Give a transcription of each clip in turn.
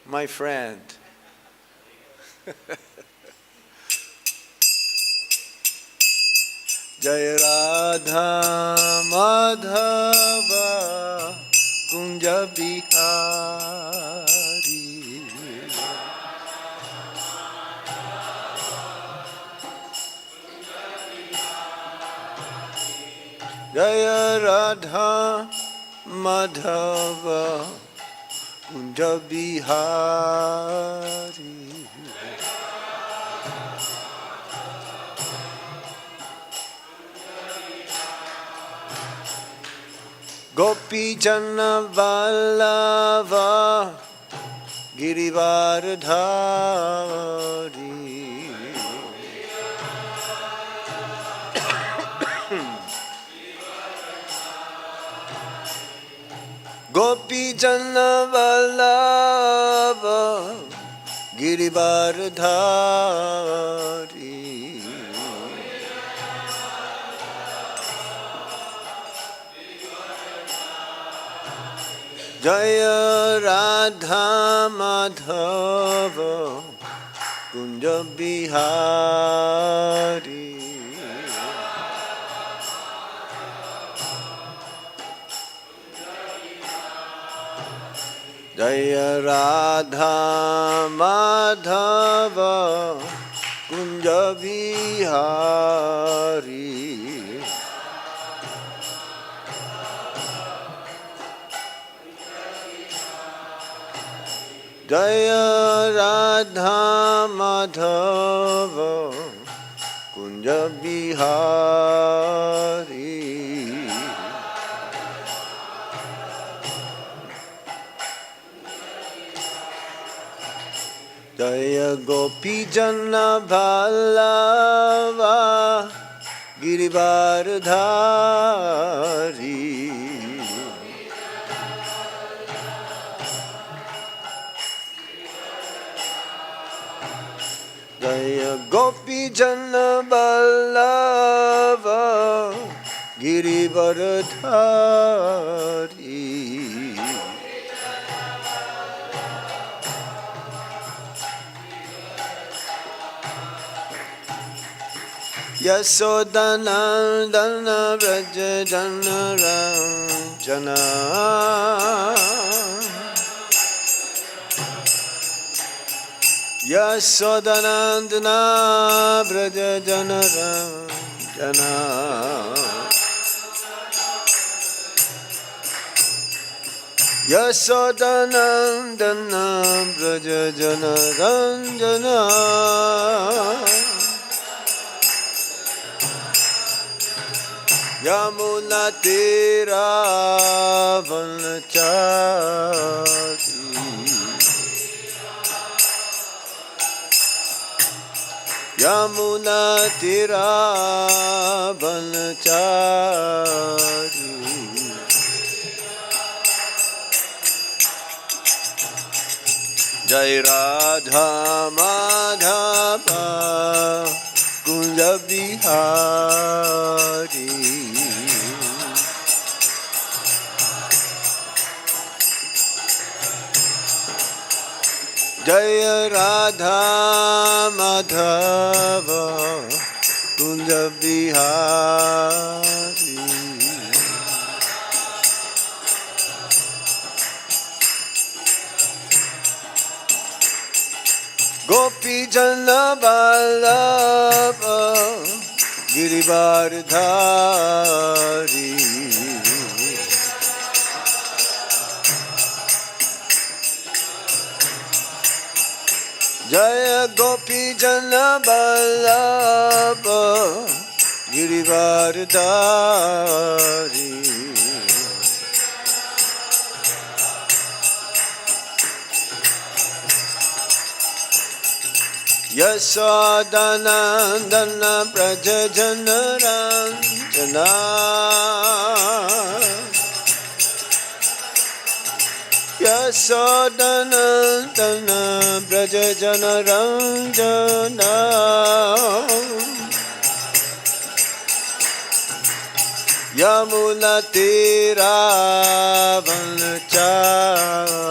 my friend. Jaya Radha Madhava Kunja Bihari. Jaya Radha Madhava Kunja Bihari. Gopi Jana Vallava Girivardhari. Gopi Jana Vallava Girivardhari. Jaya Radha Madhava Kunja Bihari. Jaya Radha Madhava Kunja Bihari. Jaya Radha Madhava Kunja Bihari. Jaya Gopi Jana Vallava Girivardhari. Jaya Gopi Jana Vallava Girivardhari. Yasodanandana Vraja Janardan. Yasodanandana Vraja Janardan. Yasodanandana Vraja Janardan. Yamuna Tira Vanachari. Yamuna Tira Vanachari. Jai Radha Madhava Kunja Bihari. Jaya Radha Madhava Kunja Bihari. Gopi Jana Vallava Girivardhari. Jaya Gopi Jana Vallava Girivardhari. Yasodanandana Vraja Janardan. Yasodanandana Vraja Janardan. Yamuna Tira Vanachari.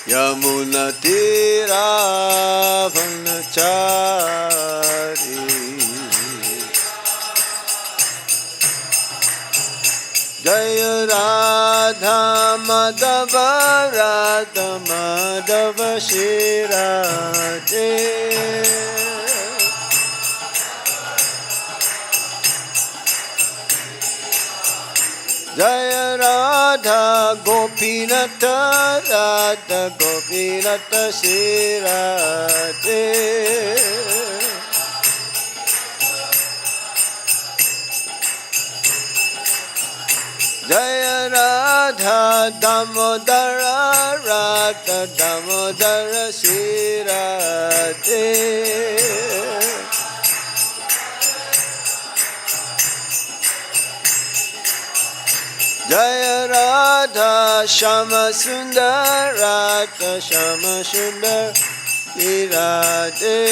yamunatiravanachari Jaya Radha Madhava Radha Madhava Shri Radhe Jaya Radha Gopinatha Radha Gopinatha Shri Radhe Jaya Radha Damodara Radha Damodara Shri Radhe Jaya Radha Shama Sundar Radha Shama Sundar Shri Radhe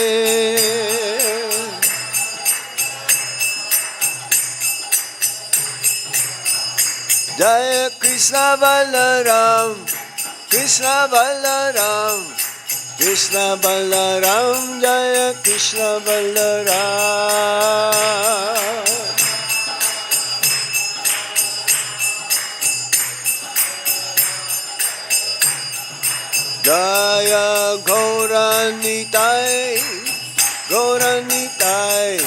Jaya Krishna Balaram Krishna Balaram Krishna Balaram Jaya Krishna Balaram Jaya Gauranitai Gauranitai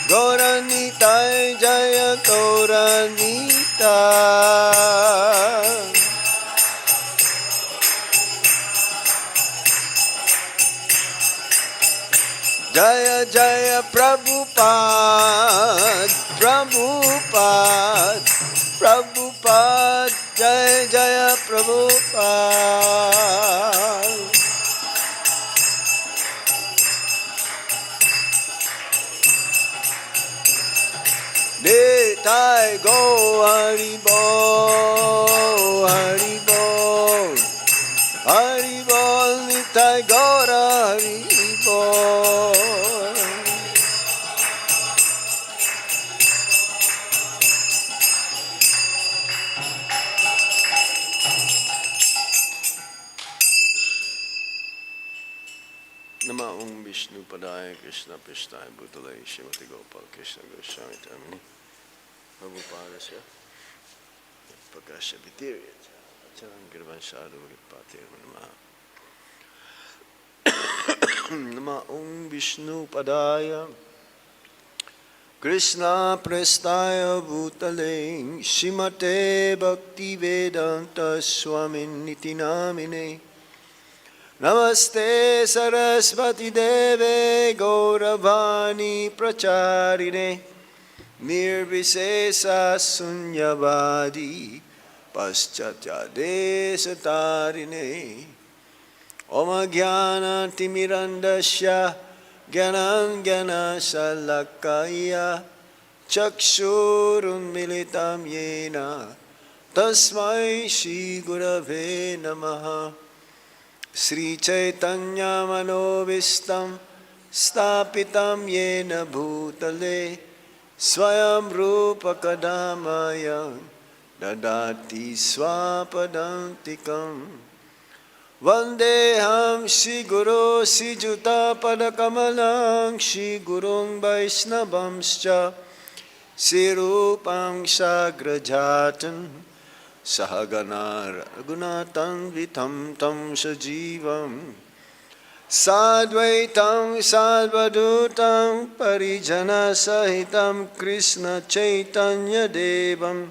Gauranitai Jaya Gauranitai Jaya Jaya Prabhupada Prabhupada Prabhupada Jaya Jaya Prabhupada Nitai Go Hari Bol Hari Bol Hari Bol Nitai Gaura Hari Bol Nama Om Vishnu Padaya Krishna Prishthaya Bhutale Shrimati Gopal Krishna Goswami Tamini Prabhupada Prakasha Vitirya Charan Girvan Sadhu Vipatir Nama Nama Om Vishnu Padaya Krishna Prasthaya Bhutale Shrimate Bhakti Vedānta-sūtra Niti Namine Namaste Saraswati Deve Gauravani Pracharine Nirvisesa Sunyavadi Paschatya Desatarine Om Jnana Timirandasya Jnanan Jnana Shalakaya Chakshurun Militam Yena Tasmai Shri Gurave Namaha Sri Chaitanya Manovistam Stapitam Yena Bhutale Swayam Rupa Kadamaya Dadati Swapadantikam Vandeham Shri Guru Sri Juta Padakamalang Shri Gurung Vaishnavamscha Sri Rupam Sagrajatan Sahagana Raghunathan Vitam Tam Sajivam Sadvaitam Sadvadutam Parijana Sahitam Krishna Chaitanya Devam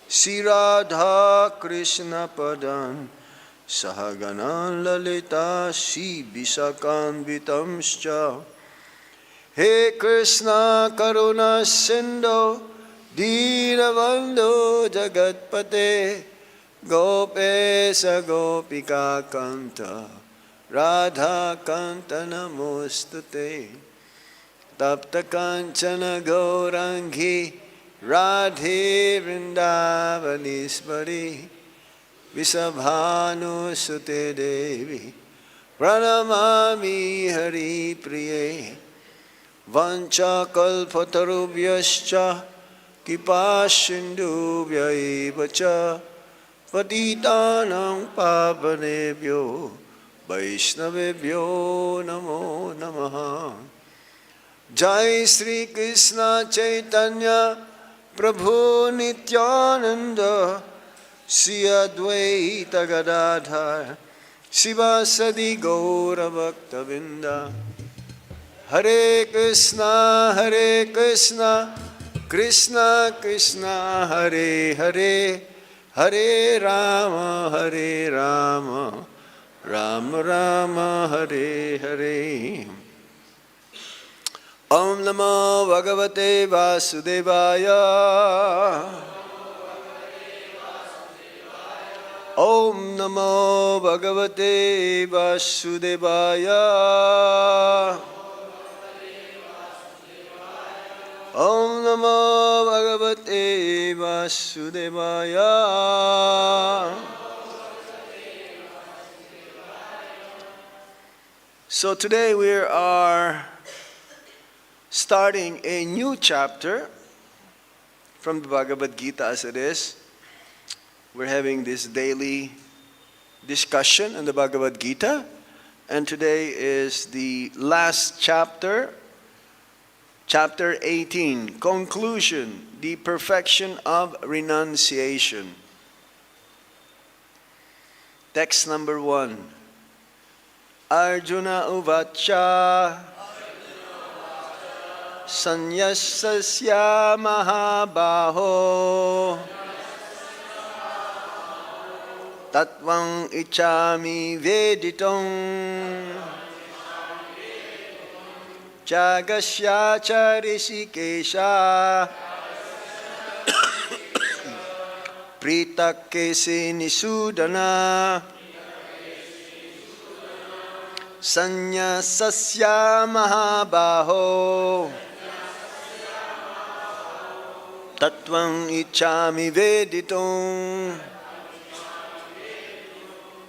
Sri Radha Krishna Padan Sahagana Lalita Shri Visakan Vitamscha He Krishna Karuna Sindhu Dīnavandhu Jagatpate Gopesa Gopika Kanta Radha Kanta Namostute Tapta Kanchana Gaurangi Radhe Vrindavanismari Visabhanu Sute Devi Pranamami Hari Priye Vancha Kalpatarubhyascha Kipasindubhya evacha Patitanam pavanebhyo Vaishnavebhyo namo namaha. Jai Sri Krishna Chaitanya Prabhu Nityananda Sri Advaita Gadadhar Sivasadi Gaura Bhaktavinda. Hare Krishna Krishna Krishna Hare Hare Hare Rama Rama Rama Hare Hare. Om Namo Bhagavate Vasudevaya. Om Namo Bhagavate Vasudevaya. Om Namo Bhagavate Vasudevaya. So today we are starting a new chapter from the Bhagavad-gītā as it is. We're having this daily discussion on the Bhagavad-gītā, and today is the last chapter, chapter 18, conclusion, the perfection of renunciation. Text number 1. Arjuna uvāca sannyāsasya mahā-bāho tattvam icchāmi veditum tyāgasya hṛṣīkeśa pṛthak keśi-niṣūdana sannyāsasya mahā-bāho tattvam icchāmi veditum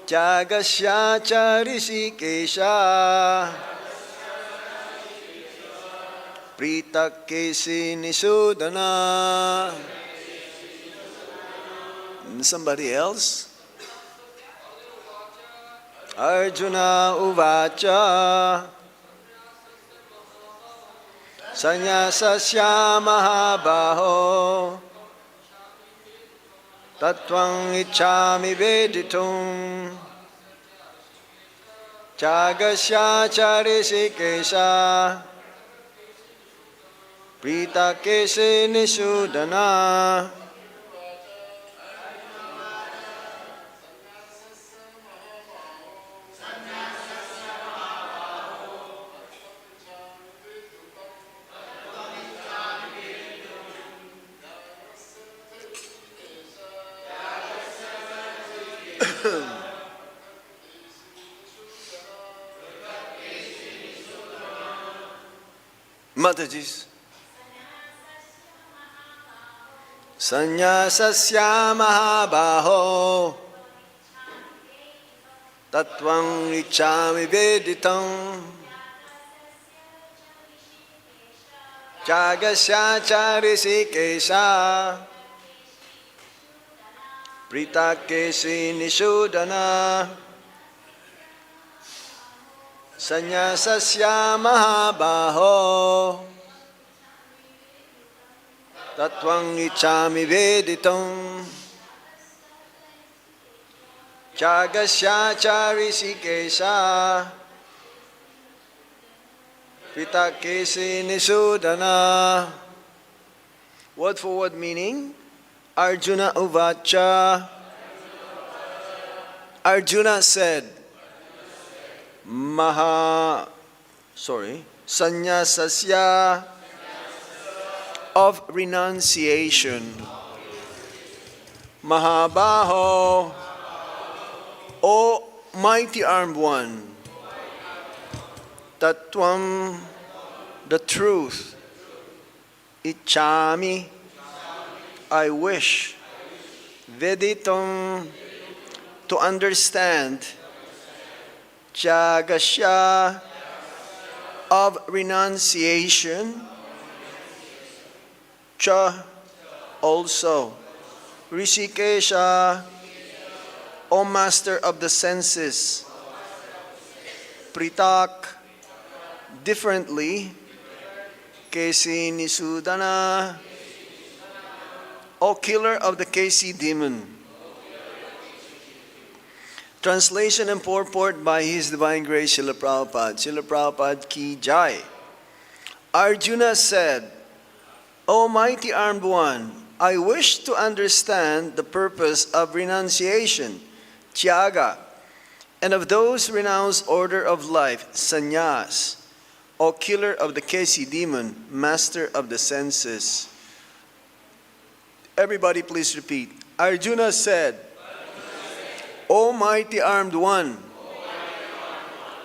tyāgasya hṛṣīkeśa pṛthak keśi-niṣūdana. Somebody else? Arjuna uvāca sannyāsasya mahā-bāho tattvam icchāmi veditum tyāgasya hṛṣīkeśa pṛthak keśi-niṣūdana. Matajis. Sannyāsasya mahā-bāho tattvam icchāmi veditum tyāgasya hṛṣīkeśa pṛthak keśi-niṣūdana. Sannyāsasya mahā-bāho tattvam icchāmi veditum tyāgasya hṛṣīkeśa pṛthak keśi-niṣūdana. Word for word meaning. Arjuna uvāca. Arjuna said, sannyāsasya of renunciation. Mahā-bāho, O mighty armed one. Tattvam, the truth. Icchāmi, I wish. Veditum, to understand. Tyāgasya, of renunciation. Cha, also. hṛṣīkeśa, O master of the senses. Pṛthak, differently. Keśi-niṣūdana, O killer of the Keśi demon. Translation and purport by His Divine Grace Srila Prabhupada. Srila Prabhupada ki jai. Arjuna said, O mighty armed one, I wish to understand the purpose of renunciation, tyāga, and of those renounced order of life, sannyāsa, O killer of the Keśi demon, master of the senses. Everybody please repeat. Arjuna said, O mighty armed one,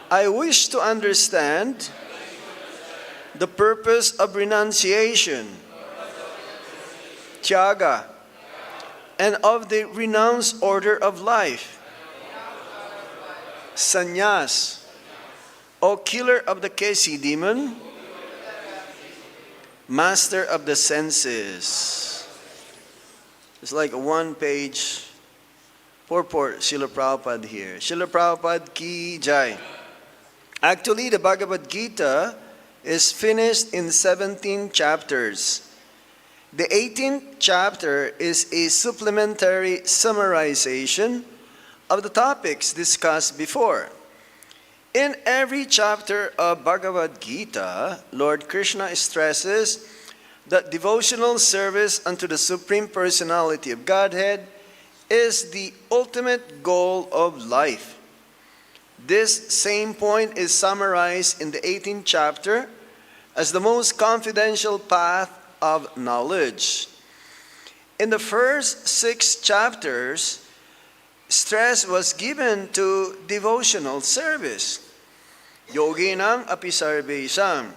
I wish to understand the purpose of renunciation, tyāga, and of the renounced order of life, sannyāsa, O killer of the Keśi demon, master of the senses. It's like a one-page purport, Srila Prabhupada here. Srila Prabhupada ki jai. Actually, the Bhagavad-gītā is finished in 17 chapters. The 18th chapter is a supplementary summarization of the topics discussed before. In every chapter of Bhagavad-gītā, Lord Krishna stresses that devotional service unto the Supreme Personality of Godhead is the ultimate goal of life. This same point is summarized in the 18th chapter as the most confidential path of knowledge. In the first 6 chapters, stress was given to devotional service. Yoginang api sarvesam.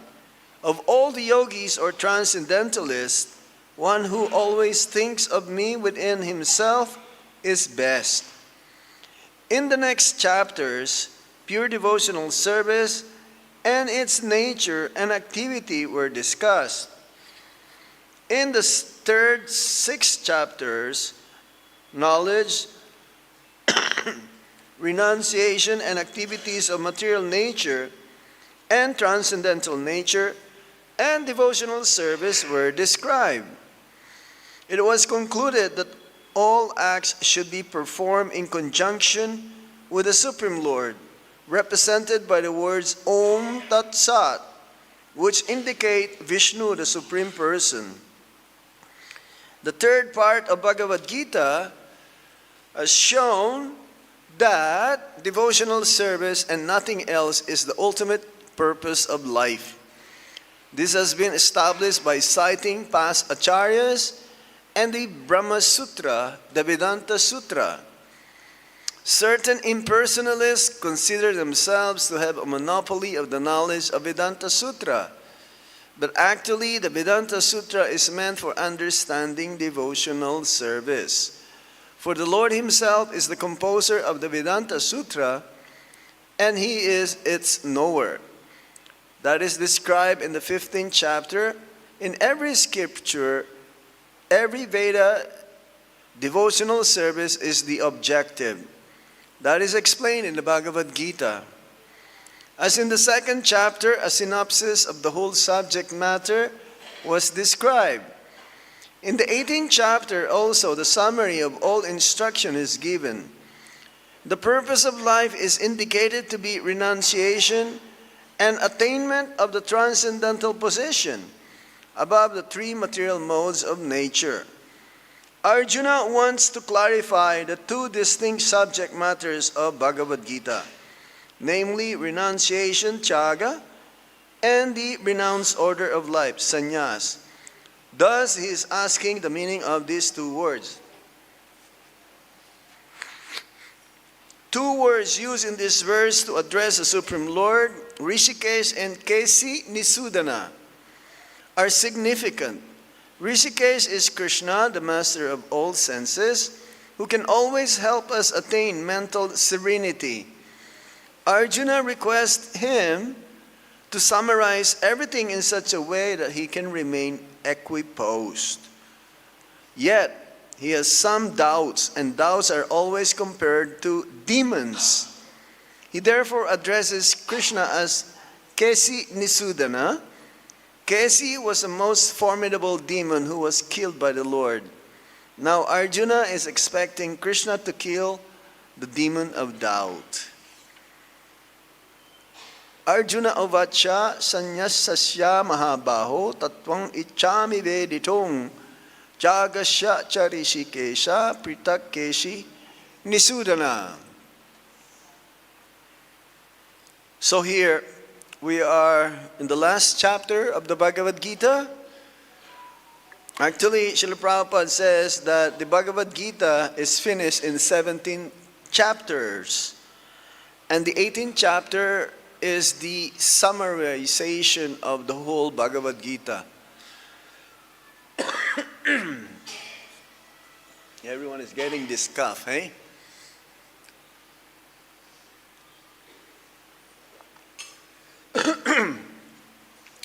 Of all the yogis or transcendentalists, one who always thinks of me within himself is best. In the next chapters, pure devotional service and its nature and activity were discussed. In the third 6 chapters, knowledge, renunciation and activities of material nature and transcendental nature and devotional service were described. It was concluded that all acts should be performed in conjunction with the Supreme Lord, represented by the words Om Tat Sat, which indicate Vishnu, the Supreme Person. The third part of Bhagavad-gītā has shown that devotional service and nothing else is the ultimate purpose of life. This has been established by citing past acharyas and the Brahma-sūtra, the Vedānta-sūtra. Certain impersonalists consider themselves to have a monopoly of the knowledge of Vedānta-sūtra. But actually, the Vedānta-sūtra is meant for understanding devotional service. For the Lord Himself is the composer of the Vedānta-sūtra, and He is its knower. That is described in the 15th chapter. In every scripture, every Veda, devotional service is the objective. That is explained in the Bhagavad-gītā. As in the 2nd chapter, a synopsis of the whole subject matter was described. In the 18th chapter also, the summary of all instruction is given. The purpose of life is indicated to be renunciation and attainment of the transcendental position above the 3 material modes of nature. Arjuna wants to clarify the 2 distinct subject matters of Bhagavad-gītā, namely renunciation, tyāga, and the renounced order of life, sannyāsa. Thus, he is asking the meaning of these 2 words. 2 words used in this verse to address the Supreme Lord, hṛṣīkeśa and keśi-niṣūdana, are significant. hṛṣīkeśa is Krishna, the master of all senses, who can always help us attain mental serenity. Arjuna requests him to summarize everything in such a way that he can remain equiposed. Yet, he has some doubts, and doubts are always compared to demons. He therefore addresses Krishna as keśi-niṣūdana. Keśi was the most formidable demon who was killed by the Lord. Now Arjuna is expecting Krishna to kill the demon of doubt. Arjuna uvāca sannyāsasya mahā-bāho tattvam icchāmi veditum tyāgasya hṛṣīkeśa pṛthak keśi-niṣūdana. So here we are in the last chapter of the Bhagavad-gītā. Actually, Srila Prabhupada says that the Bhagavad-gītā is finished in 17 chapters. And the 18th chapter is the summarization of the whole Bhagavad-gītā. Everyone is getting this cough, eh?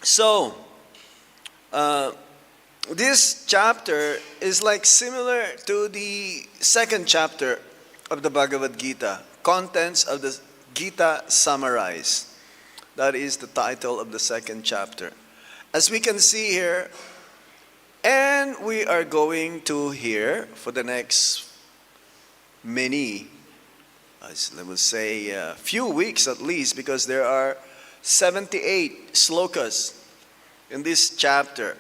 So, this chapter is like similar to the second chapter of the Bhagavad-gītā. Contents of the Gita summarized. That is the title of the second chapter. As we can see here, and we are going to hear for the next many, let me say a few weeks at least, because there are 78 slokas in this chapter.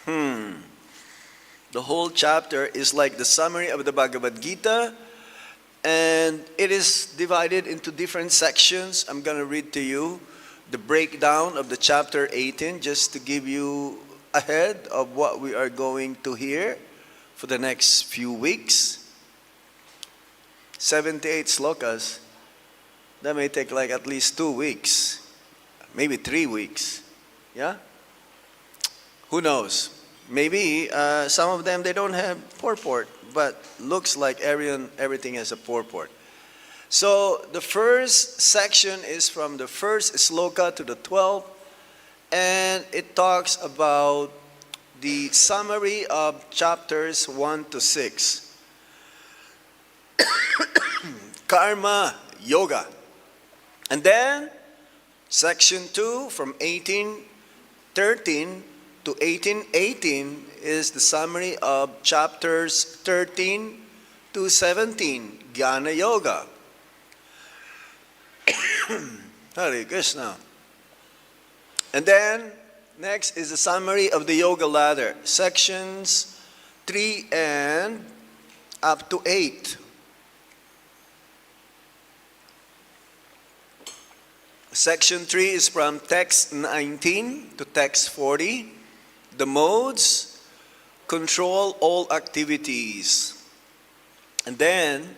The whole chapter is like the summary of the Bhagavad-gītā, and it is divided into different sections. I'm going to read to you the breakdown of the chapter 18 just to give you ahead of what we are going to hear for the next few weeks. 78 slokas. That may take like at least 2 weeks, maybe 3 weeks. Yeah? Who knows? Maybe some of them, they don't have purport, but looks like everything has a purport. So the first section is from the first sloka to the 12th, and it talks about the summary of chapters 1 to 6. Karma Yoga. And then section 2 from 18:13 to 18:18 is the summary of chapters 13 to 17, Jnana Yoga. hṛṣīkeśa. And then next is the summary of the Yoga Ladder, sections 3 and up to 8. Section 3 is from text 19 to text 40. The modes control all activities. And then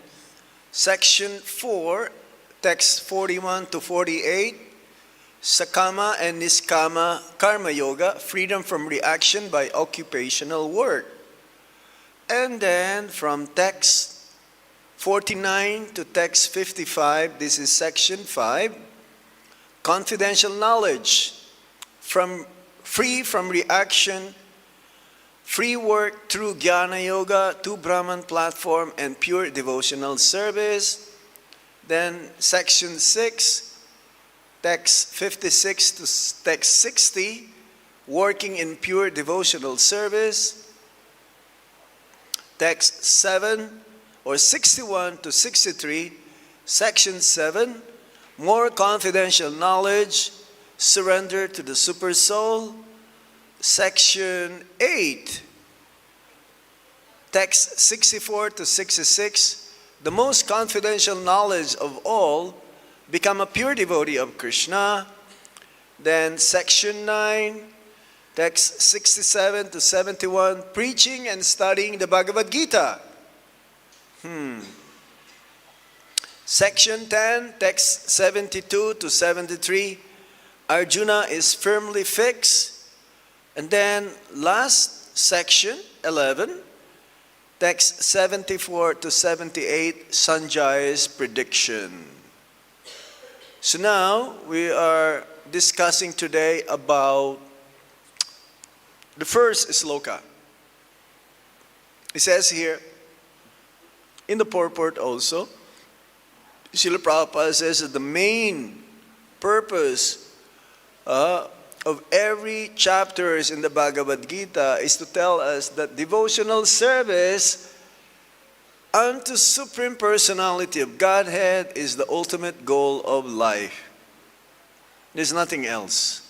section 4, text 41 to 48, Sakama and Niskama Karma Yoga, freedom from reaction by occupational work. And then from text 49 to text 55, this is section 5, confidential knowledge, free from reaction, free work through Jnana Yoga, 2 Brahman platform, and pure devotional service. Then section 6, text 56 to text 60, working in pure devotional service. Text 7 or 61 to 63, section 7, more confidential knowledge, surrender to the super soul. Section 8, text 64 to 66, the most confidential knowledge of all, become a pure devotee of Krishna. Then section 9, text 67 to 71, preaching and studying the Bhagavad-gītā. Section 10, text 72 to 73, Arjuna is firmly fixed. And then last section, 11, text 74 to 78, Sanjaya's prediction. So now we are discussing today about the first sloka. It says here, in the purport also, Srila Prabhupada says that the main purpose of every chapter in the Bhagavad-gītā is to tell us that devotional service unto Supreme Personality of Godhead is the ultimate goal of life. There's nothing else.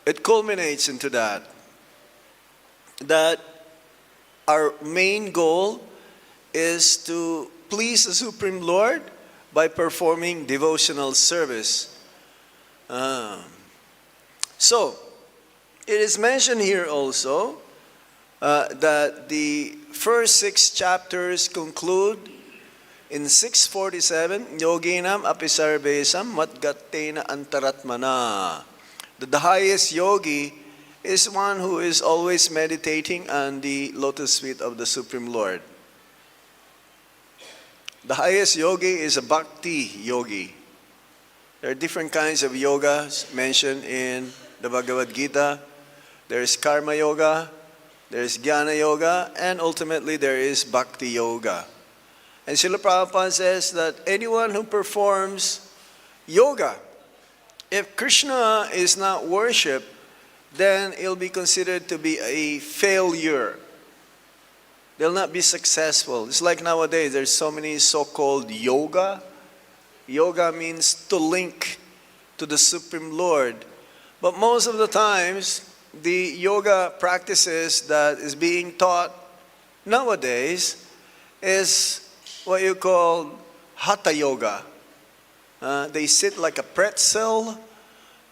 It culminates into that our main goal is to please the Supreme Lord by performing devotional service. So, it is mentioned here also that the first 6 chapters conclude in 647, Yoginam apisarvesam matgattena antaratmana. That the highest yogi is one who is always meditating on the lotus feet of the Supreme Lord. The highest yogi is a Bhakti yogi. There are different kinds of yogas mentioned in the Bhagavad-gītā. There is karma yoga, there is jnana yoga, and ultimately there is bhakti yoga. And Srila Prabhupada says that anyone who performs yoga, if Krishna is not worshipped, then it'll be considered to be a failure. They'll not be successful. It's like nowadays, there's so many so-called yoga. Yoga means to link to the Supreme Lord. But most of the times, the yoga practices that is being taught nowadays is what you call hatha yoga. They sit like a pretzel.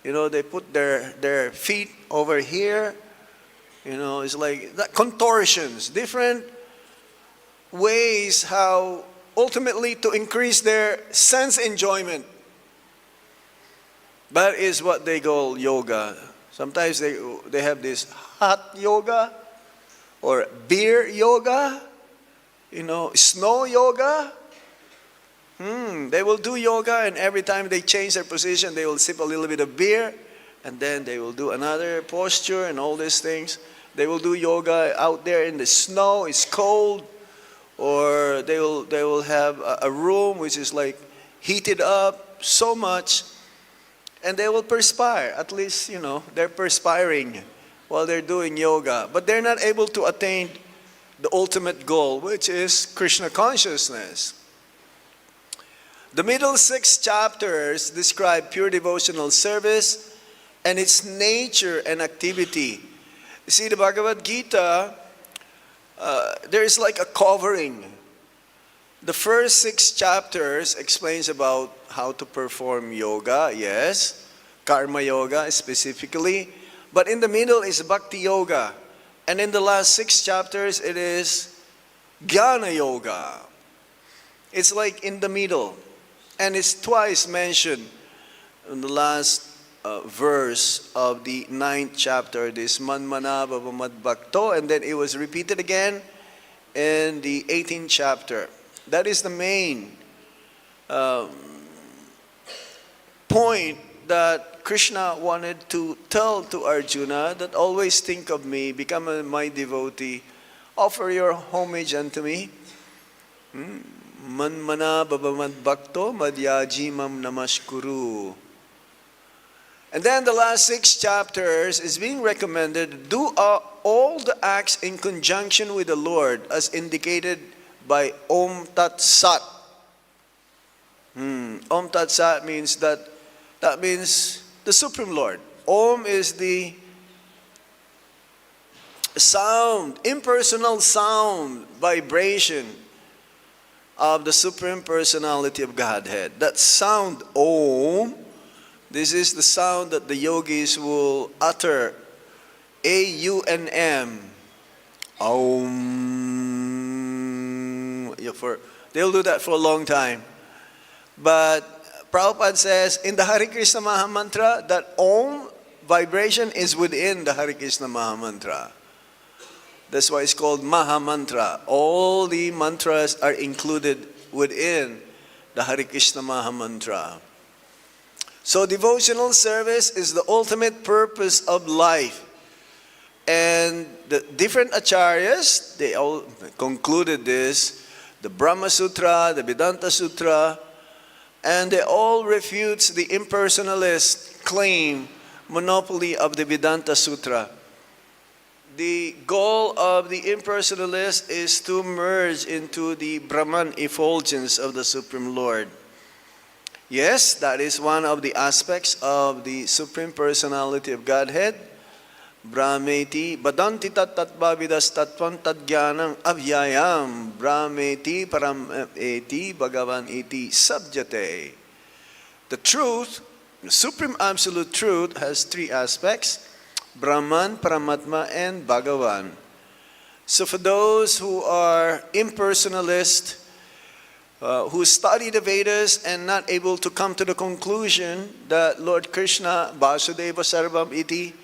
You know, they put their feet over here. You know, it's like that, contortions, different ways how ultimately to increase their sense enjoyment. That is what they call yoga. Sometimes they have this hot yoga or beer yoga, you know, snow yoga. They will do yoga, and every time they change their position, they will sip a little bit of beer, and then they will do another posture and all these things. They will do yoga out there in the snow, it's cold, or they will have a room which is like heated up so much, and they will perspire. At least, you know, they're perspiring while they're doing yoga, but they're not able to attain the ultimate goal, which is Krishna consciousness. The middle 6 chapters describe pure devotional service and its nature and activity. You see, the Bhagavad-gītā, there is like a covering. The first 6 chapters explains about how to perform yoga, yes, karma yoga specifically, but in the middle is bhakti yoga, and in the last 6 chapters it is jnana yoga. It's like in the middle, and it's twice mentioned in the last verse of the 9th chapter, this manmana bhavamad bhakto, and then it was repeated again in the 18th chapter. That is the main point that Krishna wanted to tell to Arjuna, that always think of me, become my devotee, offer your homage unto me. Manmana bhavamad bhakto madhyajimam namashkuru. And then the last 6 chapters is being recommended, do all the acts in conjunction with the Lord as indicated by Om Tat Sat. Om Tat Sat means that means the Supreme Lord. Om is the sound, impersonal sound, vibration of the Supreme Personality of Godhead. That sound, Om, this is the sound that the yogis will utter, A-U-N-M. Om. They'll do that for a long time. But Prabhupada says in the Hare Krishna Maha Mantra that Om vibration is within the Hare Krishna Maha Mantra. That's why it's called Maha Mantra. All the mantras are included within the Hare Krishna Maha Mantra. So devotional service is the ultimate purpose of life. And the different acharyas, they all concluded this, the Brahma-sūtra, the Vedānta-sūtra, and they all refutes the impersonalist claim monopoly of the Vedānta-sūtra. The goal of the impersonalist is to merge into the Brahman effulgence of the Supreme Lord. Yes, that is one of the aspects of the Supreme Personality of Godhead. Brahmeti badanti tattva vidas tattvam tadgyanam avyayam Brahmeti param eti bhagavan iti sabjate. The truth, the Supreme Absolute Truth, has three aspects: Brahman, Paramatma, and Bhagavan. So for those who are impersonalists, who study the Vedas and not able to come to the conclusion that Lord Krishna, Vasudeva Sarvam iti,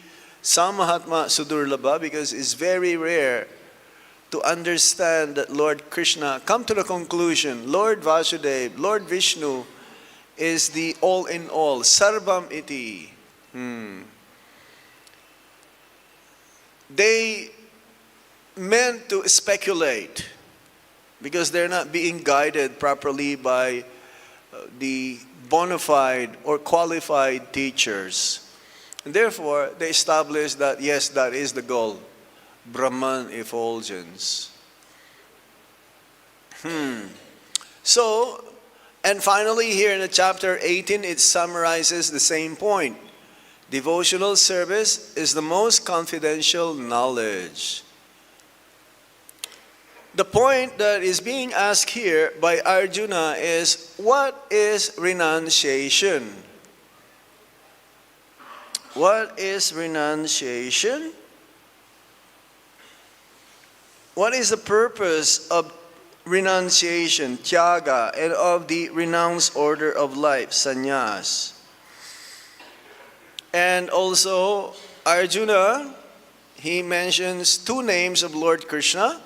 Samahatma Sudurlabha, because it's very rare to understand that Lord Krishna come to the conclusion, Lord Vasudeva, Lord Vishnu is the all-in-all, Sarvam iti. They meant to speculate because they're not being guided properly by the bona fide or qualified teachers. And therefore, they established that, yes, that is the goal, Brahman effulgence. So, and finally here in the chapter 18, it summarizes the same point. Devotional service is the most confidential knowledge. The point that is being asked here by Arjuna is, what is renunciation? What is renunciation? What is the purpose of renunciation, tyāga, and of the renounced order of life, sannyāsa? And also, Arjuna, he mentions two names of Lord Krishna,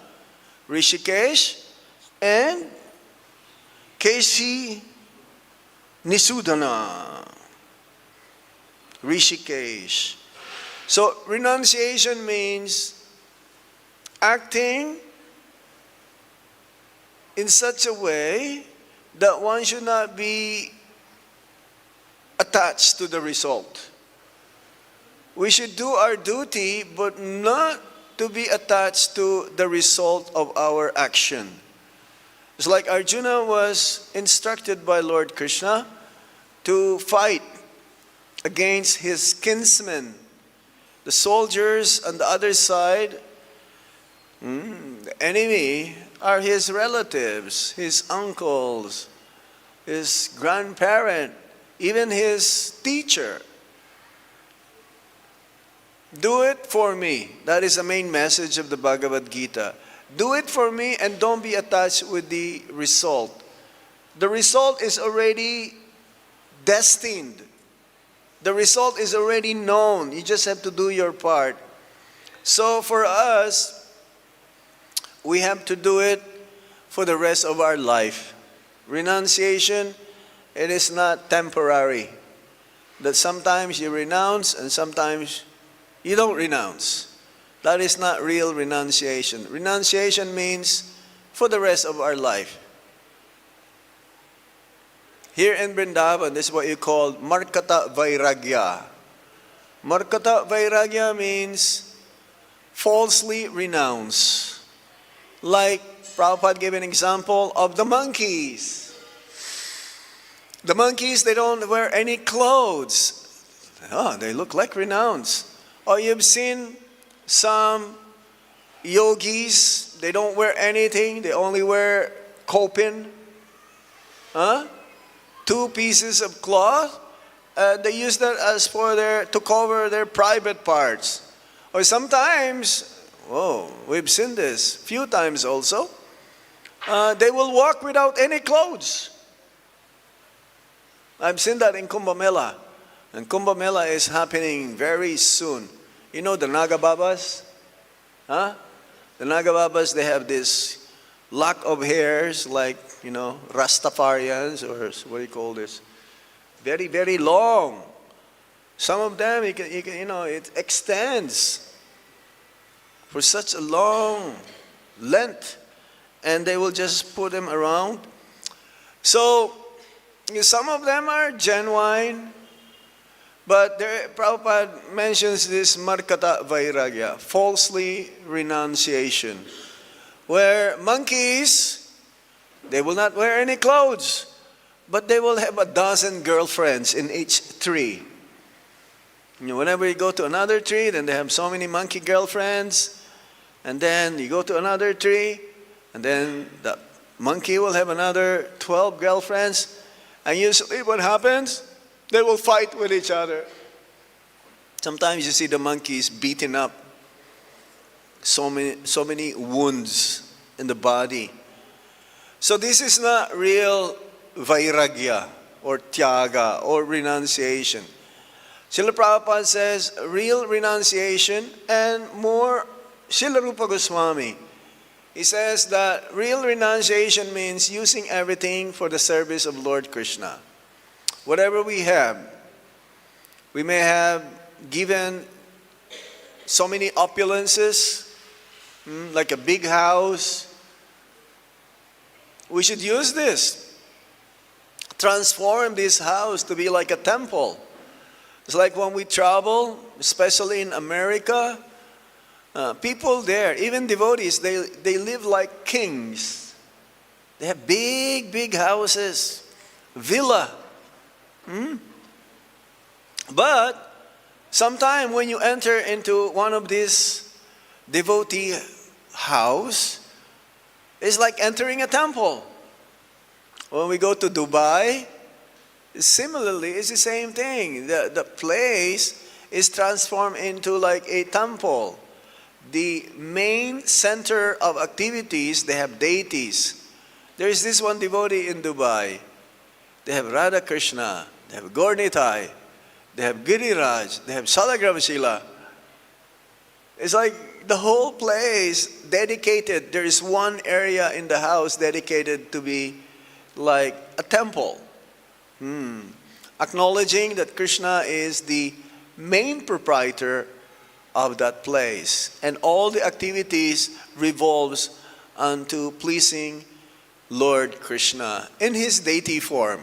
hṛṣīkeśa and keśi-niṣūdana. hṛṣīkeśa. So, renunciation means acting in such a way that one should not be attached to the result. We should do our duty, but not to be attached to the result of our action. It's like Arjuna was instructed by Lord Krishna to fight against his kinsmen. The soldiers on the other side, the enemy are his relatives, his uncles, his grandparent, even his teacher. Do it for me. That is the main message of the Bhagavad-gītā. Do it for me and don't be attached with the result. The result is already destined. The result is already known. You just have to do your part. So for us, we have to do it for the rest of our life. Renunciation, it is not temporary. That sometimes you renounce and sometimes you don't renounce. That is not real renunciation. Renunciation means for the rest of our life. Here in Vrindavan, this is what you call markata vairagya. Markata vairagya means falsely renounce. Like Prabhupada gave an example of the monkeys. The monkeys, they don't wear any clothes. Oh, they look like renounced. Or you've seen some yogis, they don't wear anything, they only wear kopin. 2 pieces of cloth. They use that as for to cover their private parts. Or sometimes, we've seen this few times also. They will walk without any clothes. I've seen that in Kumbh Mela. And Kumbh Mela is happening very soon. You know the Naga Babas? The Naga Babas, they have this lock of hairs like, Rastafarians, or what do you call this? Very, very long. Some of them, it extends. for such a long length, and they will just put them around. So some of them are genuine, but Prabhupada mentions this markata vairagya, falsely renunciation, where monkeys, they will not wear any clothes, but they will have 12 girlfriends in each tree. Whenever you go to another tree, then they have so many monkey girlfriends, and then you go to another tree, and then the monkey will have another 12 girlfriends, and usually what happens? They will fight with each other. Sometimes you see the monkeys beaten up, so many wounds in the body. So this is not real vairagya or tyāga or renunciation. Srila Prabhupada says real renunciation, and more Srila Rupa Goswami, he says that real renunciation means using everything for the service of Lord Krishna. Whatever we have, we may have given so many opulences, like a big house. We should use this, transform this house to be like a temple. It's like when we travel, especially in America, people there, even devotees, they live like kings. They have big houses, villa. But sometime when you enter into one of these devotee house, it's like entering a temple. When we go to Dubai, similarly, it's the same thing. The place is transformed into like a temple. The main center of activities, they have deities. There is this one devotee in Dubai. They have Radha Krishna, they have Gaur-Nitai, they have Giriraj, they have Salagram-Shila. It's like the whole place dedicated. There is one area in the house dedicated to be like a temple. Acknowledging that Krishna is the main proprietor of that place, and all the activities revolves unto pleasing Lord Krishna in his deity form.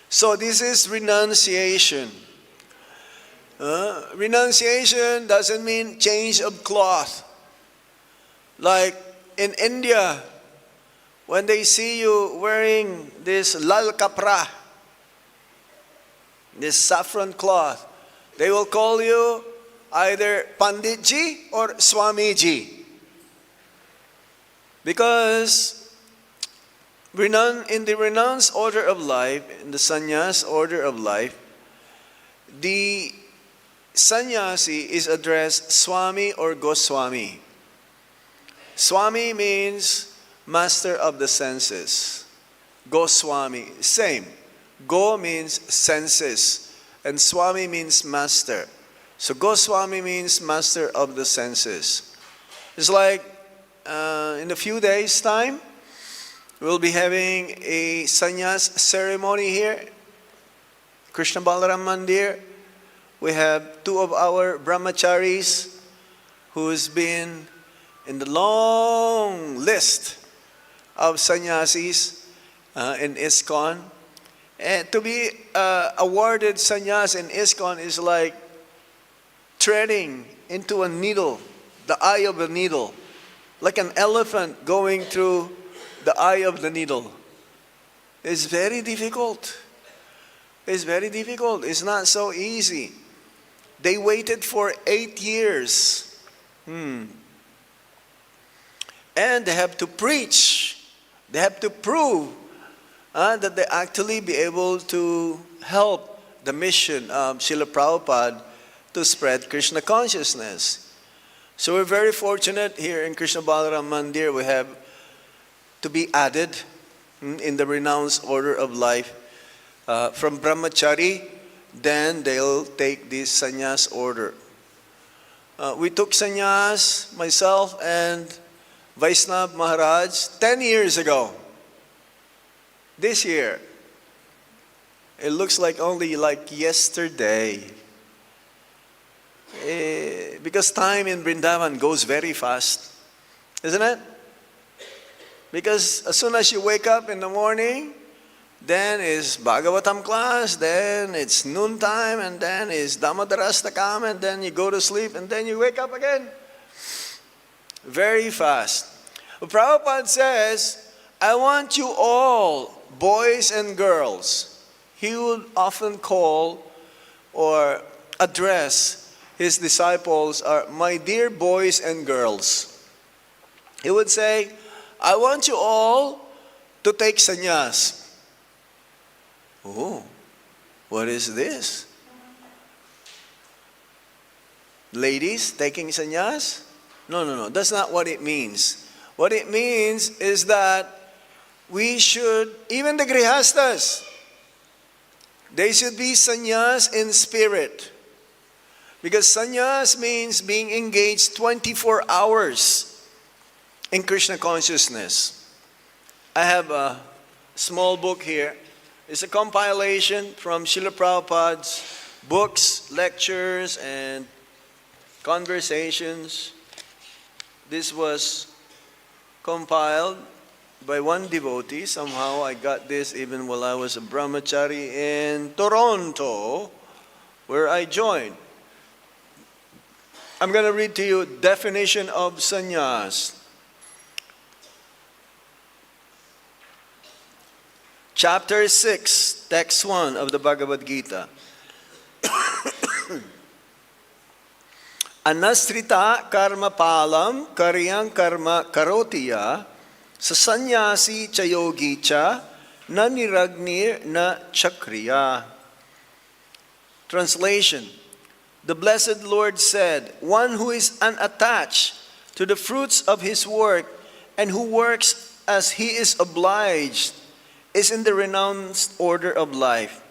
So this is renunciation. Renunciation doesn't mean change of cloth. Like in India, when they see you wearing this lal kapra, this saffron cloth, they will call you either Panditji or Swamiji. Because in the renounced order of life, in the sannyas order of life, the sannyasi is addressed Swami or Goswami. Swami means master of the senses. Goswami, same. Go means senses, and Swami means master. So Goswami means master of the senses. It's like in a few days' time, we'll be having a sannyas ceremony here, Krishna Balaram Mandir. We have 2 of our brahmacharis who's been in the long list of sannyasis in ISKCON. And to be awarded sannyas in ISKCON is like treading into a needle, the eye of a needle, like an elephant going through the eye of the needle. It's very difficult. It's very difficult. It's not so easy. They waited for 8 years. And they have to preach. They have to prove that they actually be able to help the mission of Srila Prabhupada to spread Krishna consciousness. So we're very fortunate here in Krishna Balaram Mandir. We have to be added in the renounced order of life from brahmachari. Then they'll take this sannyas order. We took sannyas, myself and Vaisnav Maharaj, 10 years ago. This year. It looks like only like yesterday. because time in Vrindavan goes very fast, isn't it? Because as soon as you wake up in the morning, then is Bhagavatam class, then it's noontime, and then is Dhammadarastakam, and then you go to sleep, and then you wake up again. Very fast. Prabhupada says, I want you all, boys and girls. He would often call or address his disciples are my dear boys and girls. He would say, I want you all to take sannyas. Oh, what is this? Ladies taking sannyas? No. That's not what it means. What it means is that we should, even the grihastas, they should be sannyas in spirit. Because sannyas means being engaged 24 hours in Krishna consciousness. I have a small book here. It's a compilation from Srila Prabhupada's books, lectures, and conversations. This was compiled by one devotee. Somehow I got this even while I was a brahmachari in Toronto, where I joined. I'm going to read to you definition of sannyas. Chapter 6, text 1 of the Bhagavad-gītā. Anasrita karma palam karyang karma karotiya sa sannyasi cha yogi cha na niragnir na chakriya. Translation. The Blessed Lord said, one who is unattached to the fruits of his work and who works as he is obliged is in the renounced order of life.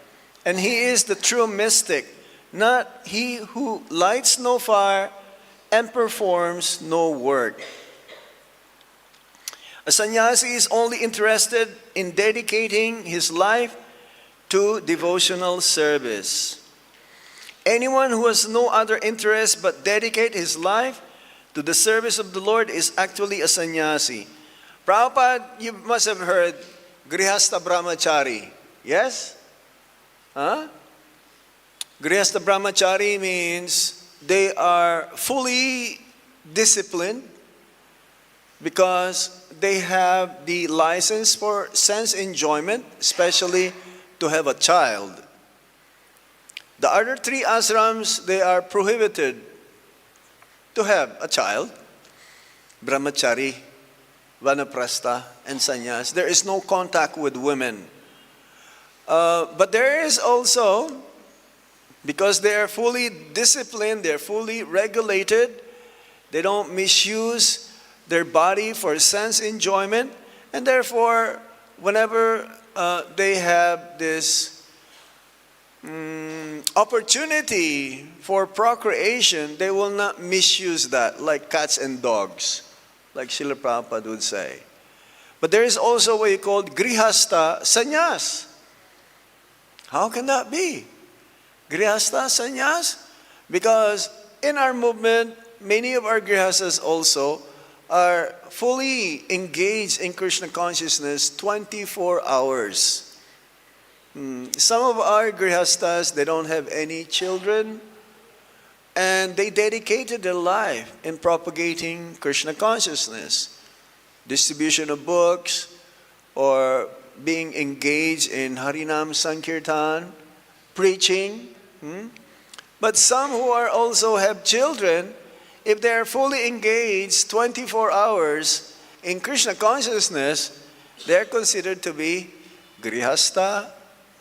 And he is the true mystic, not he who lights no fire and performs no work. A sannyasi is only interested in dedicating his life to devotional service. Anyone who has no other interest but dedicate his life to the service of the Lord is actually a sannyasi. Prabhupada, you must have heard Grihasta Brahmachari. Yes? Huh? Grihasta Brahmachari means they are fully disciplined because they have the license for sense enjoyment, especially to have a child. The other three ashrams, they are prohibited to have a child. Brahmachari, Vanaprastha, and Sannyas. There is no contact with women. But there is also, because they are fully disciplined, they're fully regulated, they don't misuse their body for sense enjoyment, and therefore, whenever they have this opportunity for procreation, they will not misuse that like cats and dogs, like Srila Prabhupada would say. But there is also what you call grihasta sannyas. How can that be? Grihasta sannyas? Because in our movement, many of our grihastas also are fully engaged in Krishna consciousness 24 hours. Some of our grihastas, they don't have any children, and they dedicated their life in propagating Krishna consciousness, distribution of books, or being engaged in Harinam Sankirtan, preaching. But some who are also have children, if they are fully engaged 24 hours in Krishna consciousness, they are considered to be grihasta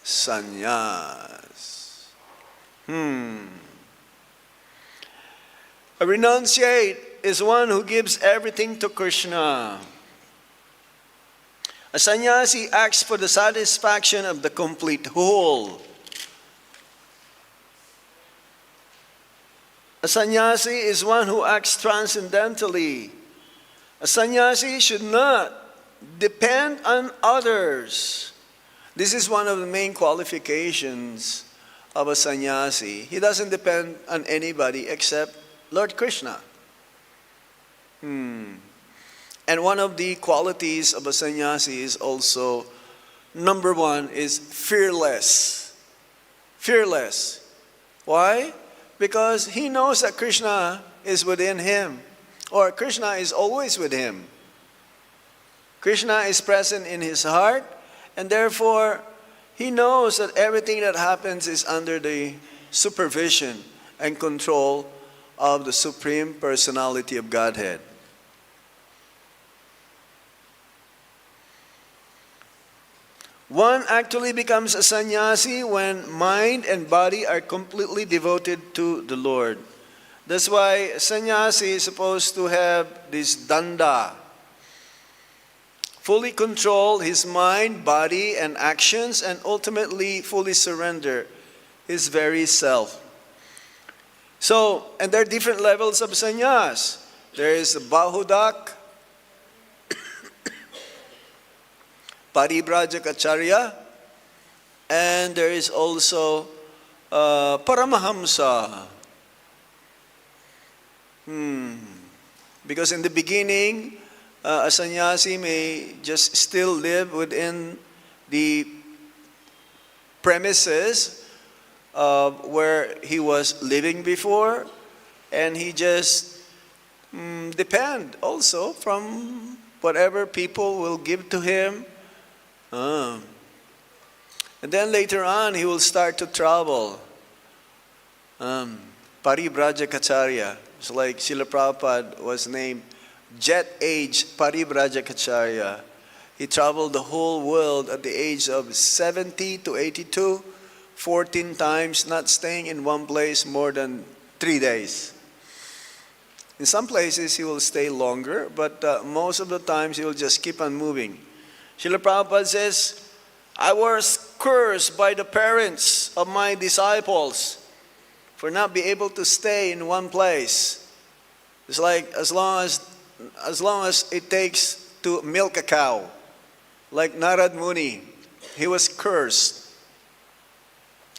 sannyas. A renunciate is one who gives everything to Krishna. A sannyasi acts for the satisfaction of the complete whole. A sannyasi is one who acts transcendentally. A sannyasi should not depend on others. This is one of the main qualifications of a sannyasi. He doesn't depend on anybody except Lord Krishna. And one of the qualities of a sannyasi is also, number one, is fearless. Fearless. Why? Because he knows that Krishna is within him, or Krishna is always with him. Krishna is present in his heart, and therefore he knows that everything that happens is under the supervision and control of the Supreme Personality of Godhead. One actually becomes a sannyasi when mind and body are completely devoted to the Lord. That's why a sannyasi is supposed to have this danda. Fully control his mind, body, and actions, and ultimately fully surrender his very self. So, and there are different levels of sannyas. There is bahudak, paribrajacharya, and there is also paramahamsa. Because in the beginning, a sannyasi may just still live within the premises of where he was living before, and he just depend also from whatever people will give to him. And then later on, he will start to travel. Paribrajacharya. It's like Srila Prabhupada was named Jet Age Paribrajacharya. He traveled the whole world at the age of 70 to 82, 14 times, not staying in one place more than 3 days. In some places, he will stay longer, but most of the times, he will just keep on moving. Srila Prabhupada says, I was cursed by the parents of my disciples for not being able to stay in one place. It's like as long as it takes to milk a cow, like Narad Muni, he was cursed.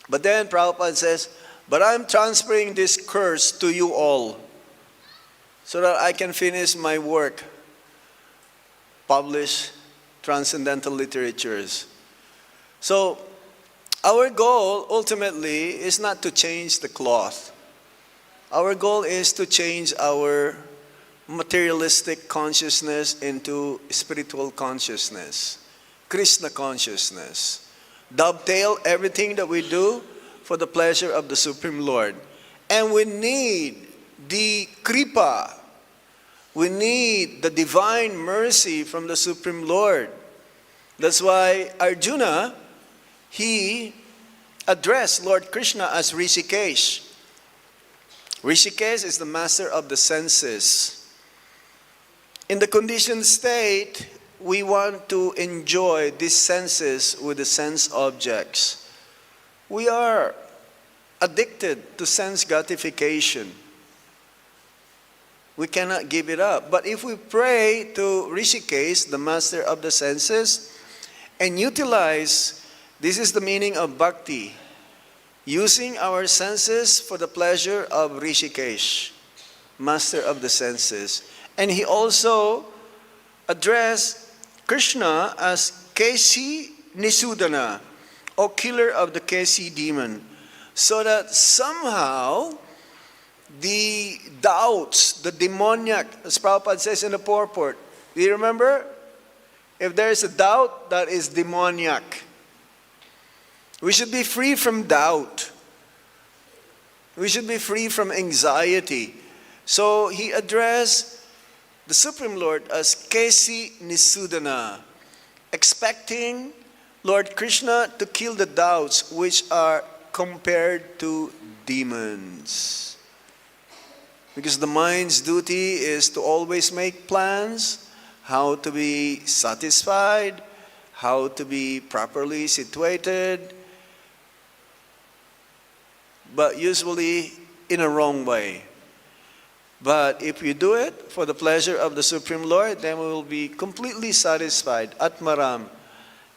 But then Prabhupada says, but I'm transferring this curse to you all so that I can finish my work, publish transcendental literatures. So, our goal ultimately is not to change the cloth. Our goal is to change our materialistic consciousness into spiritual consciousness, Krishna consciousness. Dovetail everything that we do for the pleasure of the Supreme Lord. And we need the kripa. We need the divine mercy from the Supreme Lord. That's why Arjuna, he addressed Lord Krishna as hṛṣīkeśa. Hṛṣīkeśa is the master of the senses. In the conditioned state, we want to enjoy these senses with the sense objects. We are addicted to sense gratification. We cannot give it up. But if we pray to hṛṣīkeśa, the master of the senses, and utilize, this is the meaning of bhakti, using our senses for the pleasure of hṛṣīkeśa, master of the senses. And he also addressed Krishna as keśi-niṣūdana, or killer of the Keśī demon, so that somehow the doubts, the demoniac, as Prabhupada says in the Purport, do you remember? If there is a doubt, that is demoniac. We should be free from doubt. We should be free from anxiety. So he addressed the Supreme Lord as keśi-niṣūdana, expecting Lord Krishna to kill the doubts which are compared to demons. Because the mind's duty is to always make plans, how to be satisfied, how to be properly situated, but usually in a wrong way. But if you do it for the pleasure of the Supreme Lord, then we will be completely satisfied, atmaram.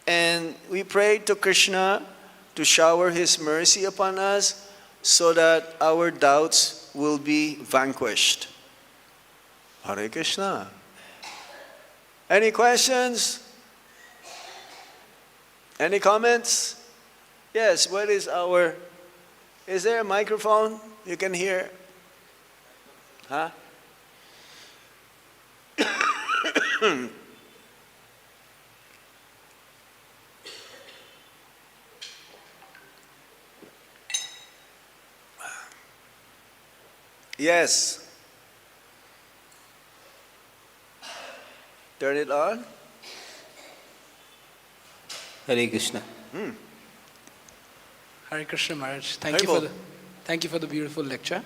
And we pray to Krishna to shower His mercy upon us so that our doubts will be vanquished. Hare Krishna. Any questions? Any comments? Yes, what is our... Is there a microphone you can hear? Huh? Yes. Turn it on. Hare Krishna. Hare Krishna Maharaj. Thank you for the beautiful lecture.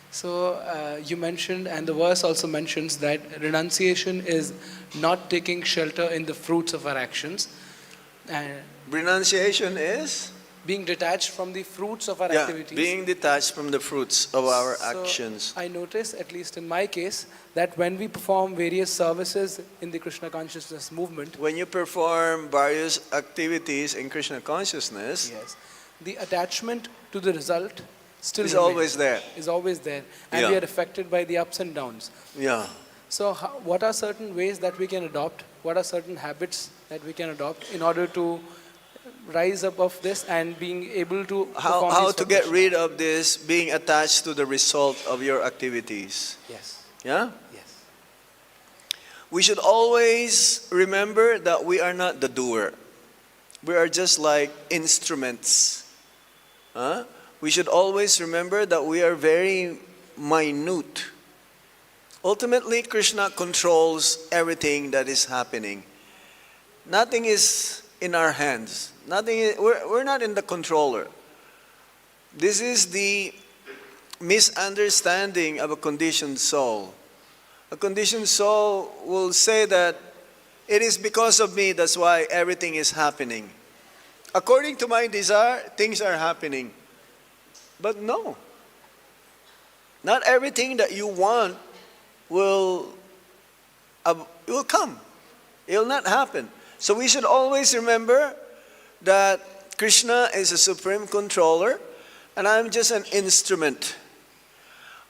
So you mentioned, and the verse also mentions, that renunciation is not taking shelter in the fruits of our actions. Renunciation is? Being detached from the fruits of our activities. Being detached from the fruits of our actions. I notice, at least in my case, that when we perform various services in the Krishna consciousness movement, when you perform various activities in Krishna consciousness, yes, the attachment to the result still is always there. Is always there, and we are affected by the ups and downs. Yeah. So, what are certain ways that we can adopt? What are certain habits that we can adopt in order to rise above this and being able to how to get rid of this being attached to the result of your activities? Yes. Yeah? Yes. We should always remember that we are not the doer. We are just like instruments. We should always remember that we are very minute. Ultimately, Krishna controls everything that is happening. Nothing is in our hands. We're not in the controller. This is the misunderstanding of a conditioned soul. A conditioned soul will say that it is because of me, that's why everything is happening. According to my desire, things are happening. But no. Not everything that you want will come. It will not happen. So we should always remember that Krishna is a supreme controller and I'm just an instrument.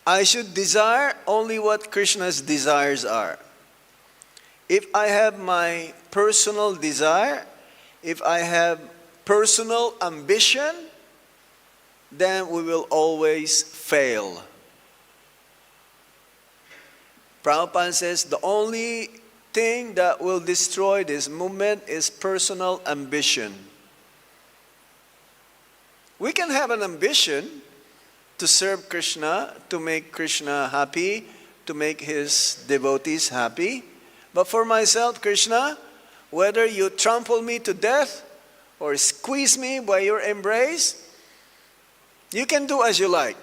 I should desire only what Krishna's desires are. If I have my personal desire, if I have personal ambition, then we will always fail. Prabhupada says the only thing that will destroy this movement is personal ambition. We can have an ambition to serve Krishna, to make Krishna happy, to make his devotees happy. But for myself, Krishna, whether you trample me to death or squeeze me by your embrace, you can do as you like.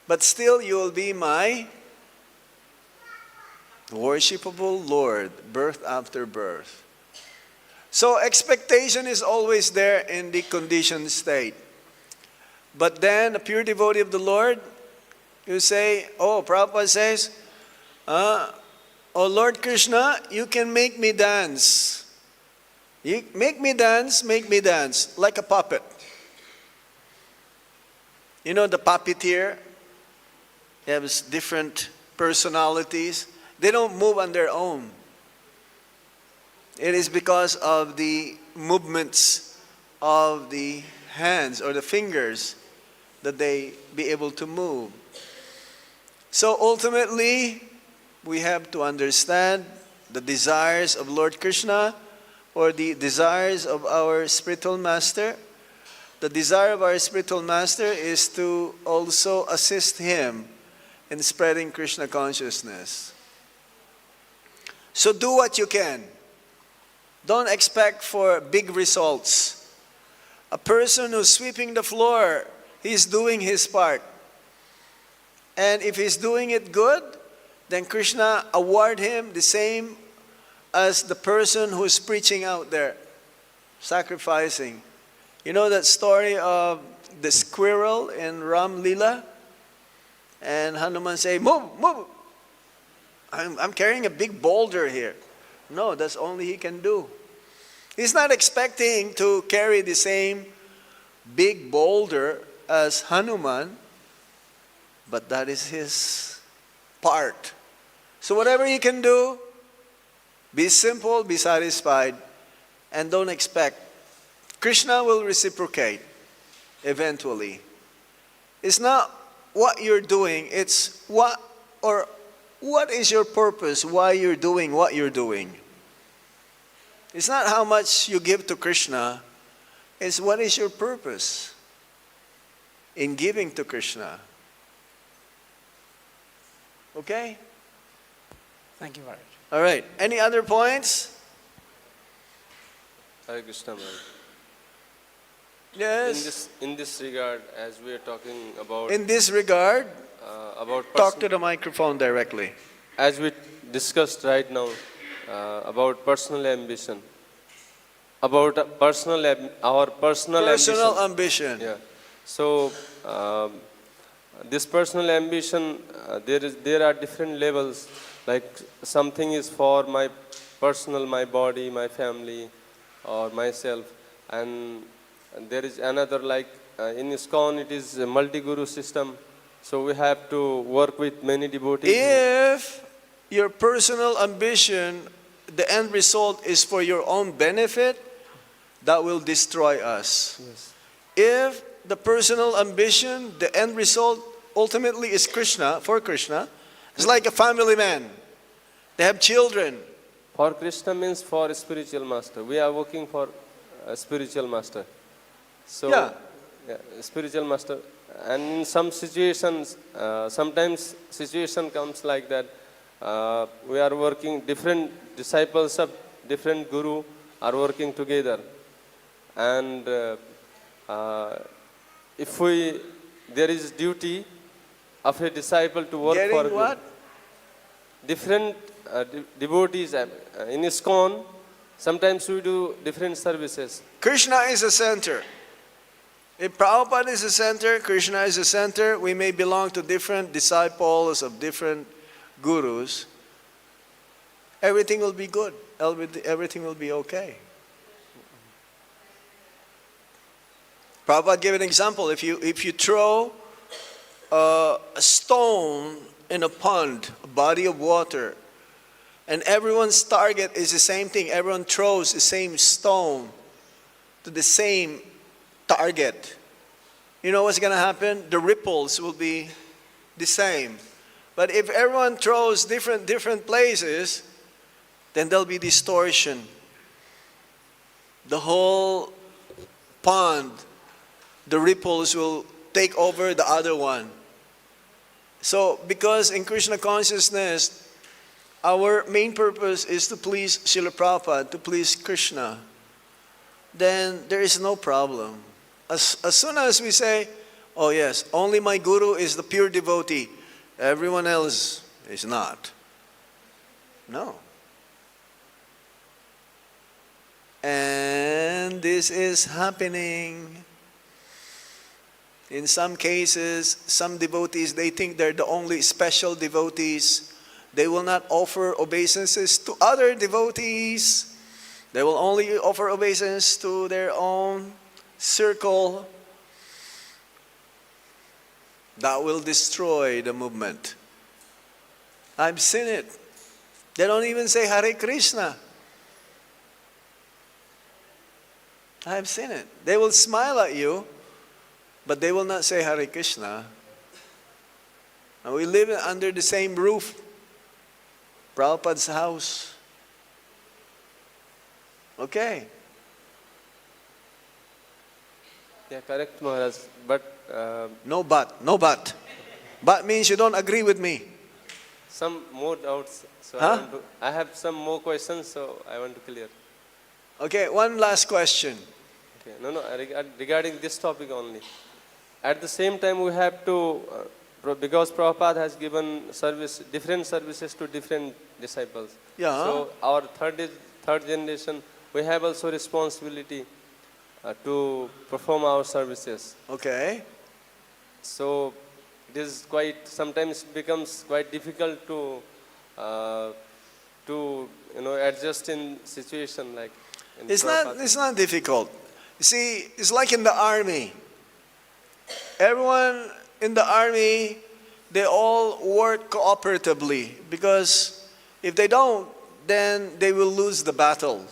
But still you will be my worshipable Lord, birth after birth. So expectation is always there in the conditioned state. But then a pure devotee of the Lord, you say, Prabhupada says, oh Lord Krishna, you can make me dance. You make me dance, like a puppet. You know the puppeteer? They have different personalities. They don't move on their own. It is because of the movements of the hands or the fingers that they be able to move. So ultimately, we have to understand the desires of Lord Krishna or the desires of our spiritual master. The desire of our spiritual master is to also assist him in spreading Krishna consciousness. So do what you can. Don't expect for big results. A person who's sweeping the floor, he's doing his part. And if he's doing it good, then Krishna award him the same as the person who's preaching out there, sacrificing. You know that story of the squirrel in Ram Lila? And Hanuman say, move. I'm carrying a big boulder here. No, that's only he can do. He's not expecting to carry the same big boulder as Hanuman, but that is his part. So whatever he can do, be simple, be satisfied, and don't expect. Krishna will reciprocate eventually. It's not what you're doing, it's what is your purpose, why you're doing what you're doing. It's not how much you give to Krishna, it's what is your purpose in giving to Krishna. Okay? Thank you, Maharaj. All right. Any other points? Hare Krishna, Maharaj. Yes. In this regard, as we are talking about In this regard, talk to the microphone directly. as we discussed right now about personal ambition, about our personal ambition. Yeah. So this personal ambition, there are different levels. Like something is for my personal, my body, my family, or myself, and there is another like in ISKCON it is a multi-guru system. So we have to work with many devotees. If your personal ambition, the end result is for your own benefit, that will destroy us. Yes. If the personal ambition, the end result ultimately is Krishna, for Krishna, it's like a family man. They have children. For Krishna means for a spiritual master. We are working for a spiritual master. So, Yeah. spiritual master. And in some situations, sometimes situation comes like that. We are working, different disciples of different guru are working together. And if there is duty of a disciple to work Getting for guru. what? Different devotees in ISKCON, sometimes we do different services. Krishna is a center. If Prabhupada is a center, Krishna is a center, we may belong to different disciples of different gurus. Everything will be good. Everything will be okay. Prabhupada gave an example. If you throw a stone in a pond, a body of water, and everyone's target is the same thing, everyone throws the same stone to the same target, you know what's going to happen? The ripples will be the same. But if everyone throws different places, then there'll be distortion. The whole pond, the ripples will take over the other one. So, because in Krishna consciousness, our main purpose is to please Srila Prabhupada, to please Krishna, then there is no problem. As soon as we say, oh yes, only my guru is the pure devotee, everyone else is not. No. And this is happening. In some cases, some devotees, they think they're the only special devotees. They will not offer obeisances to other devotees. They will only offer obeisance to their own circle. That will destroy the movement. I've seen it. They don't even say Hare Krishna. I've seen it. They will smile at you, but they will not say Hare Krishna. And we live under the same roof. Prabhupada's house. Okay. Yeah, correct, Maharaj. But No but. No but. But means you don't agree with me. some more doubts. So Huh? I have some more questions, so I want to clear. Okay, one last question. Okay. No, regarding this topic only. At the same time, we have to, because Prabhupada has given different services to different disciples. Yeah. So our third generation, we have also responsibility to perform our services. Okay. So it is sometimes becomes quite difficult to adjust in situation like. It's not difficult. You see, it's like in the army. Everyone in the army they all work cooperatively, because if they don't, then they will lose the battle.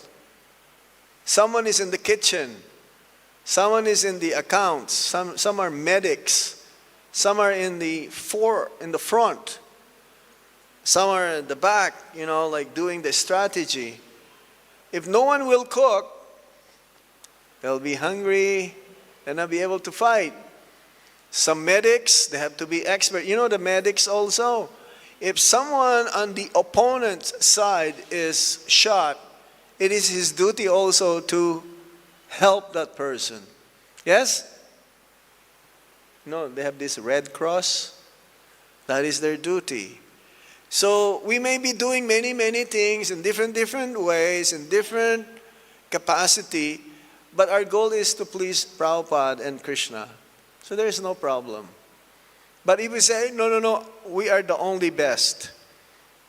Someone is in the kitchen, someone is in the accounts, some are medics, some are in the front, some are at the back, like doing the strategy. If no one will cook, they'll be hungry and not be able to fight. Some medics, they have to be expert. The medics also, if someone on the opponent's side is shot, it is his duty also to help that person. Yes? They have this Red Cross. That is their duty. So we may be doing many, many things in different ways, in different capacity, but our goal is to please Prabhupada and Krishna. So there is no problem. But if we say, no, we are the only best,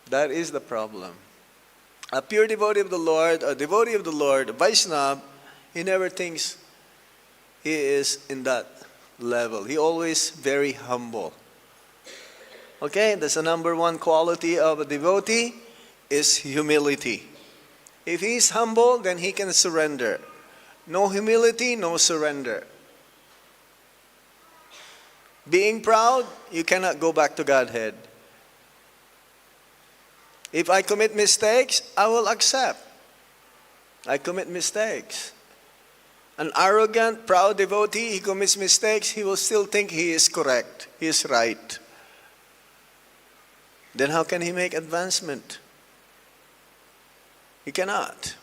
that is the problem. A pure devotee of the Lord, a devotee of the Lord, a Vaishnava, he never thinks he is in that level. He always very humble. Okay, that's the number one quality of a devotee, is humility. If he is humble, then he can surrender. No humility, no surrender. Being proud, you cannot go back to Godhead. If I commit mistakes, I will accept. I commit mistakes. An arrogant, proud devotee, he commits mistakes, he will still think he is correct, he is right. Then how can he make advancement? He cannot.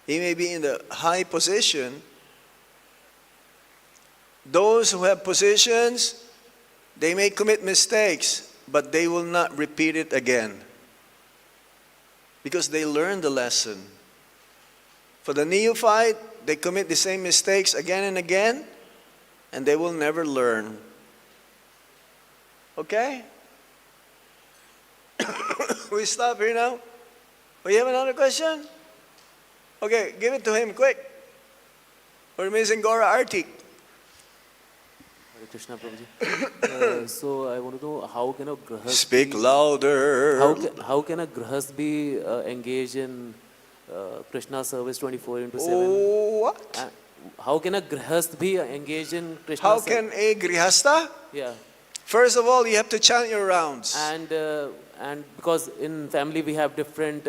He may be in the high position. Those who have positions, they may commit mistakes, but they will not repeat it again, because they learned the lesson. For the neophyte, they commit the same mistakes again and again, and they will never learn. Okay? We stop here now? Oh, you have another question? Okay, give it to him quick. We're missing Gora Artik. Hare Krishna, Prabhuji. So I want to know, how can a grahast Speak louder. How can a grahast be engaged in Krishna service 24/7? Oh, what? How can a grahast be engaged in Krishna How service? can a grihasta? Yeah. First of all, you have to chant your rounds. And because in family we have different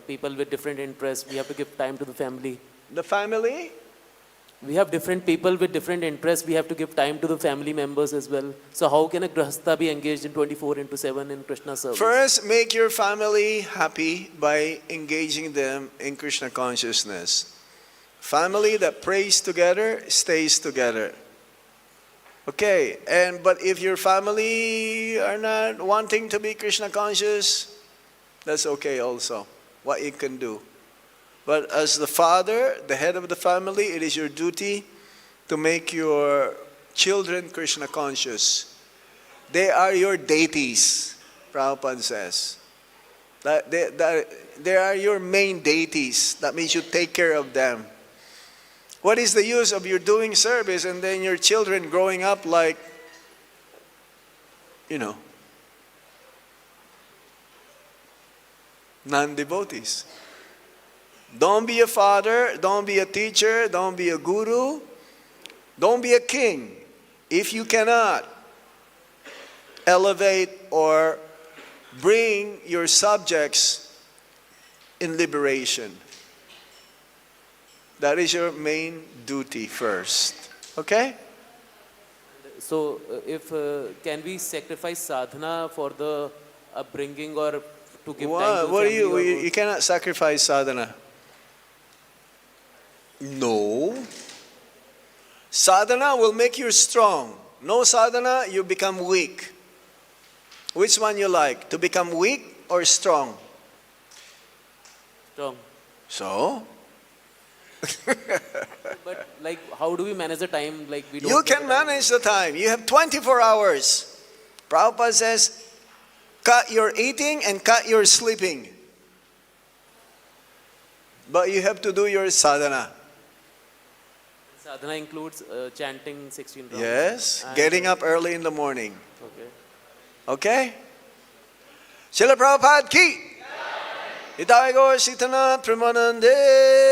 people with different interests, we have to give time to the family. The family? We have different people with different interests, we have to give time to the family members as well. So how can a grahastha be engaged in 24/7 in Krishna service? First, make your family happy by engaging them in Krishna consciousness. Family that prays together stays together. Okay, but if your family are not wanting to be Krishna conscious, that's okay also, what you can do. But as the father, the head of the family, it is your duty to make your children Krishna conscious. They are your deities, Prabhupada says. They are your main deities. That means you take care of them. What is the use of your doing service and then your children growing up like, non-devotees? Don't be a father, don't be a teacher, don't be a guru, don't be a king if you cannot elevate or bring your subjects in liberation. That is your main duty first. Okay? So if can we sacrifice sadhana for the upbringing or to give time to the What family? you cannot sacrifice sadhana. No. Sadhana will make you strong. No sadhana, you become weak. Which one you like? To become weak or strong? Strong. So? But like, how do we manage the time? Like we don't. You get can the time. manage the time. You have 24 hours. Prabhupada says, cut your eating and cut your sleeping. But you have to do your sadhana. Sadhana includes chanting 16 rounds. Yes, And- getting up early in the morning. Okay. Okay? Srila Prabhupada ki! Hidaya Gaur Sitanath Premanande!